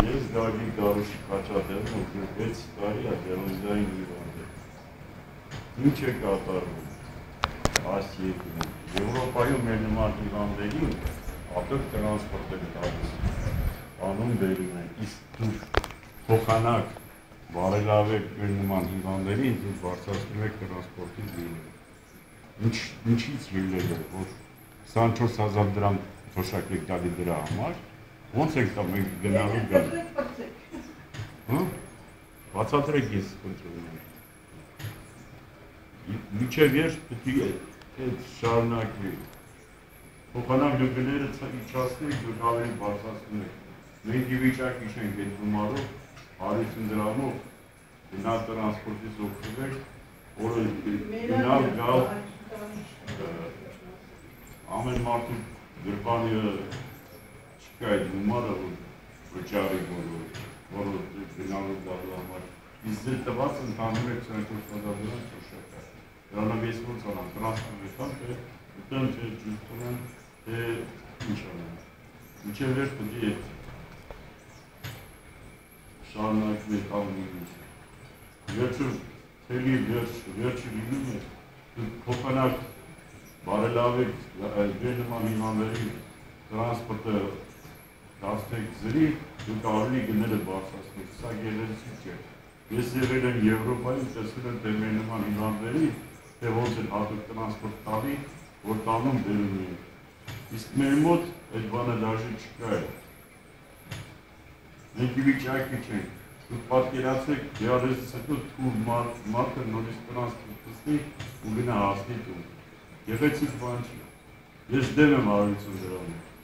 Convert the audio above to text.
Ես Գագիկ Դարուշի խաչատեղն ու 6 տարի է դերոզիային հիվանդ է։ Ինչ է կատարվում այս երկրում։ Եվրոպայում մեր նման հիվանդներին ապրել տրանսպորտ է տալիս, անում բերում են, իսկ դուք փոխանակ բարելավեք մեր նման հիվանդներին, դուք բարձրացնում եք տրանսպորտի գինը։ Ինչից ելնել է, որ 24,000 դրամ թոշակ եք տալի դրա համար, ոնց եք տա մենք գնալու գան։ Բացատրեք ես խնդրում եմ։ Մինչև երբ պետք է այդ շարունակվի։ Փոխանակ գները իջացնեք, դուք ավելի բարձրացնում եք։ Մենք ի վիճակի չենք այդ գումարով 150 դրամով գնալ տրանսպորտից օգտվեք, որը գնալ գալ ամեն մարդու գրպանի չկա այդ գումարը, որ վճարի որը գնալու գալու համար։ Իսկ ձեր տված ընդհանուր եք 24,000 դրամ թոշակը։ Դրանով ես ոնց անեմ, տրանսպորտ եմ, թե ուտեմ, թե ջուր թե ինչ անեմ։ Մինչև վերջ պետք է շարունակվի տանուղին։ Վերջը թելի վերջը լինում է, դուք փոխանակ բարելավեք մեր նման հիվանդների տրանսպորտը դարձնեք զրի, դուք ավելի գները բարձրացնեք, սա գեղեցիկ չէ։ Ես եղել եմ Եվրոպայում, տեսել եմ թե մեր նման հիվանդների, թե ոնց են հատուկ տրանսպորտ տալի, որ տանում բերում են։ Իսկ մեր մոտ այդ բանը դաժե չկա է։ Մենք ի վիճակի չենք, դուք պատկերացրեք դիալիզից հետո թույլ մարդը նորից տրանսպորտ տեսնի ու գնա հասնի տուն։ Գեղեցիկ բան չի։ Ես դեմ եմ 150 դրամի։